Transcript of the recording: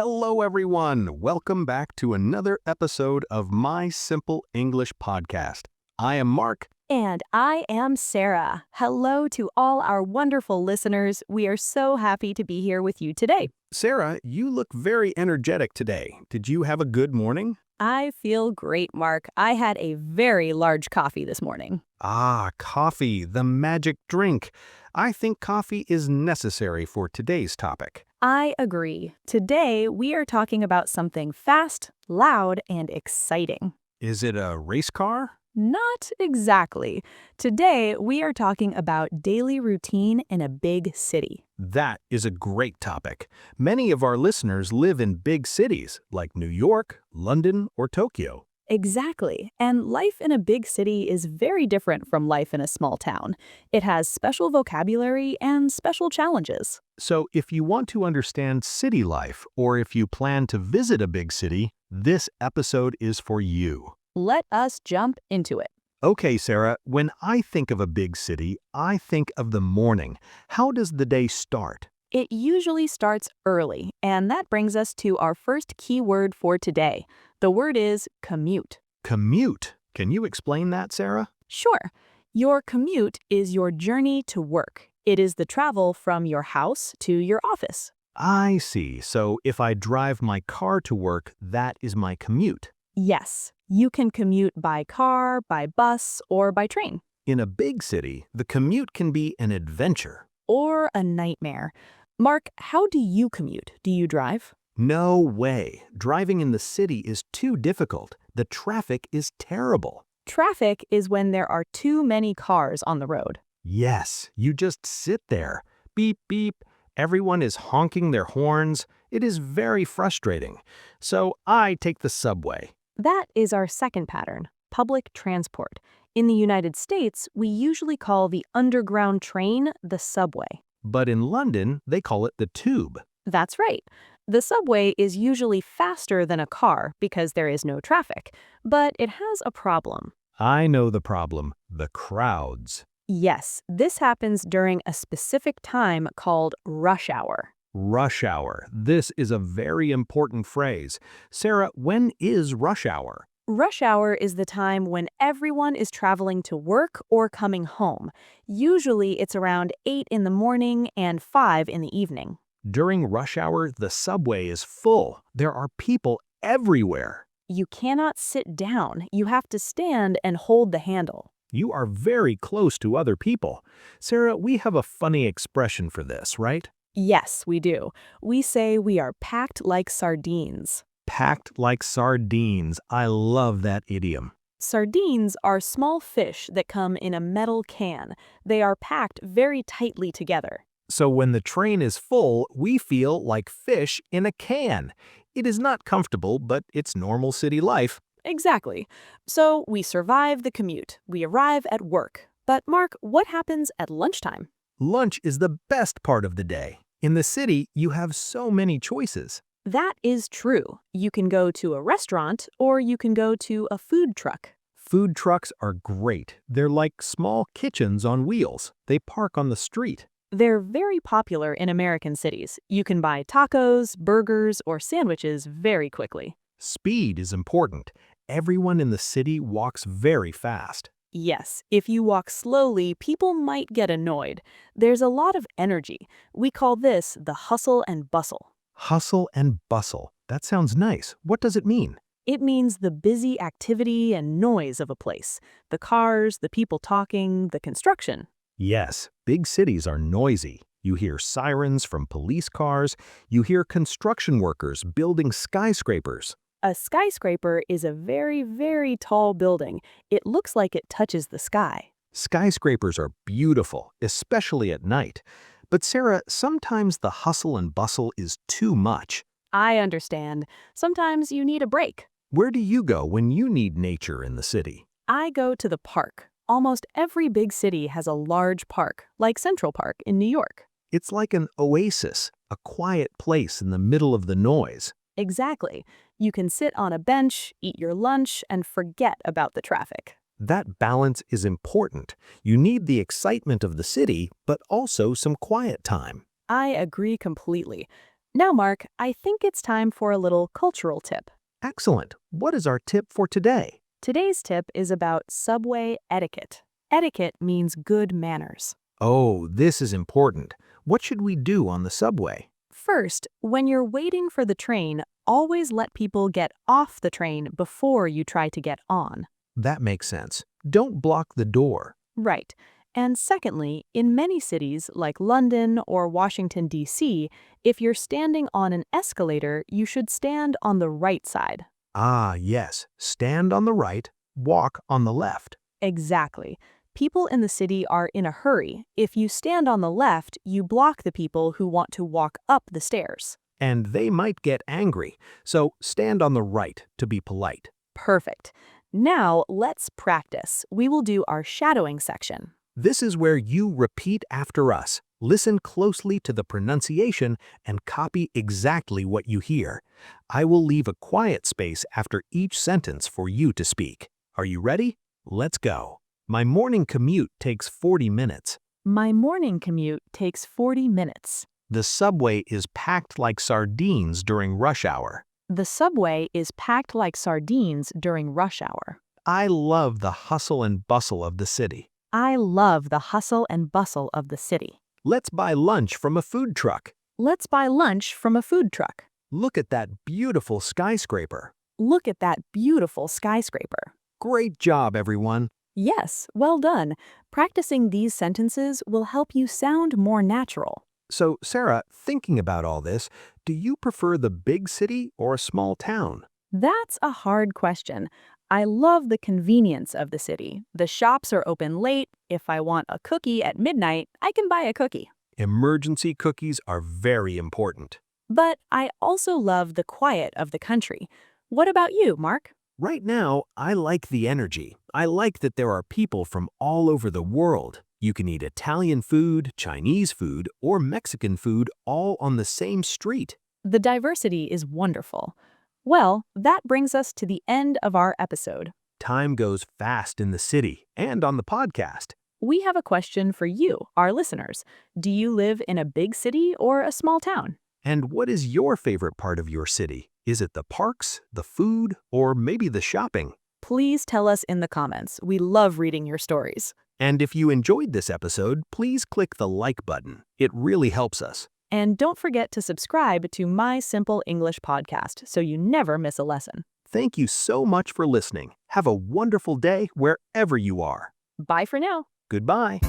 Hello, everyone. Welcome back to another episode of My Simple English Podcast. I am Mark. And I am Sarah. Hello to all our wonderful listeners. We are so happy to be here with you today. Sarah, you look very energetic today. Did you have a good morning? I feel great, Mark. I had a very large coffee this morning. Ah, coffee, the magic drink. I think coffee is necessary for today's topic. I agree. Today, we are talking about something fast, loud, and exciting. Is it a race car? Not exactly. Today, we are talking about daily routine in a big city. That is a great topic. Many of our listeners live in big cities like New York, London, or Tokyo. Exactly. And life in a big city is very different from life in a small town. It has special vocabulary and special challenges. So if you want to understand city life, or if you plan to visit a big city, this episode is for you. Let us jump into it. Okay, Sarah, when I think of a big city, I think of the morning. How does the day start? It usually starts early, and that brings us to our first key word for today. The word is commute. Commute. Can you explain that, Sarah? Sure. Your commute is your journey to work. It is the travel from your house to your office. I see. So if I drive my car to work, that is my commute. Yes, you can commute by car, by bus, or by train. In a big city, the commute can be an adventure. Or a nightmare. Mark, how do you commute? Do you drive? No way. Driving in the city is too difficult. The traffic is terrible. Traffic is when there are too many cars on the road. Yes, you just sit there. Beep, beep. Everyone is honking their horns. It is very frustrating. So I take the subway. That is our second pattern, public transport. In the United States, we usually call the underground train the subway. But in London, they call it the tube. That's right. The subway is usually faster than a car because there is no traffic, but it has a problem. I know the problem, the crowds. Yes, this happens during a specific time called rush hour. Rush hour. This is a very important phrase. Sarah, when is rush hour? Rush hour is the time when everyone is traveling to work or coming home. Usually it's around 8 in the morning and 5 in the evening. During rush hour, the subway is full. There are people everywhere. You cannot sit down. You have to stand and hold the handle. You are very close to other people. Sarah, we have a funny expression for this, right? Yes, we do. We say we are packed like sardines. Packed like sardines. I love that idiom. Sardines are small fish that come in a metal can. They are packed very tightly together. So when the train is full, we feel like fish in a can. It is not comfortable, but it's normal city life. Exactly. So we survive the commute. We arrive at work. But Mark, what happens at lunchtime? Lunch is the best part of the day. In the city, you have so many choices. That is true. You can go to a restaurant or you can go to a food truck. Food trucks are great. They're like small kitchens on wheels. They park on the street. They're very popular in American cities. You can buy tacos, burgers, or sandwiches very quickly. Speed is important. Everyone in the city walks very fast. Yes, if you walk slowly, people might get annoyed. There's a lot of energy. We call this the hustle and bustle. Hustle and bustle. That sounds nice. What does it mean? It means the busy activity and noise of a place. The cars, the people talking, the construction. Yes, big cities are noisy. You hear sirens from police cars. You hear construction workers building skyscrapers. A skyscraper is a very, very tall building. It looks like it touches the sky. Skyscrapers are beautiful, especially at night. But Sarah, sometimes the hustle and bustle is too much. I understand. Sometimes you need a break. Where do you go when you need nature in the city? I go to the park. Almost every big city has a large park, like Central Park in New York. It's like an oasis, a quiet place in the middle of the noise. Exactly. You can sit on a bench, eat your lunch, and forget about the traffic. That balance is important. You need the excitement of the city, but also some quiet time. I agree completely. Now, Mark, I think it's time for a little cultural tip. Excellent. What is our tip for today? Today's tip is about subway etiquette. Etiquette means good manners. Oh, this is important. What should we do on the subway? First, when you're waiting for the train, always let people get off the train before you try to get on. That makes sense. Don't block the door. Right. And secondly, in many cities like London or Washington, D.C., if you're standing on an escalator, you should stand on the right side. Ah, yes. Stand on the right, walk on the left. Exactly. People in the city are in a hurry. If you stand on the left, you block the people who want to walk up the stairs. And they might get angry, so stand on the right to be polite. Perfect. Now, let's practice. We will do our shadowing section. This is where you repeat after us. Listen closely to the pronunciation and copy exactly what you hear. I will leave a quiet space after each sentence for you to speak. Are you ready? Let's go. My morning commute takes 40 minutes. My morning commute takes 40 minutes. The subway is packed like sardines during rush hour. The subway is packed like sardines during rush hour. I love the hustle and bustle of the city. I love the hustle and bustle of the city. Let's buy lunch from a food truck. Let's buy lunch from a food truck. Look at that beautiful skyscraper. Look at that beautiful skyscraper. Great job, everyone. Yes, well done. Practicing these sentences will help you sound more natural. So, Sarah, thinking about all this, do you prefer the big city or a small town? That's a hard question. I love the convenience of the city. The shops are open late. If I want a cookie at midnight, I can buy a cookie. Emergency cookies are very important. But I also love the quiet of the country. What about you, Mark? Right now, I like the energy. I like that there are people from all over the world. You can eat Italian food, Chinese food, or Mexican food all on the same street. The diversity is wonderful. Well, that brings us to the end of our episode. Time goes fast in the city and on the podcast. We have a question for you, our listeners. Do you live in a big city or a small town? And what is your favorite part of your city? Is it the parks, the food, or maybe the shopping? Please tell us in the comments. We love reading your stories. And if you enjoyed this episode, please click the like button. It really helps us. And don't forget to subscribe to My Simple English podcast so you never miss a lesson. Thank you so much for listening. Have a wonderful day wherever you are. Bye for now. Goodbye.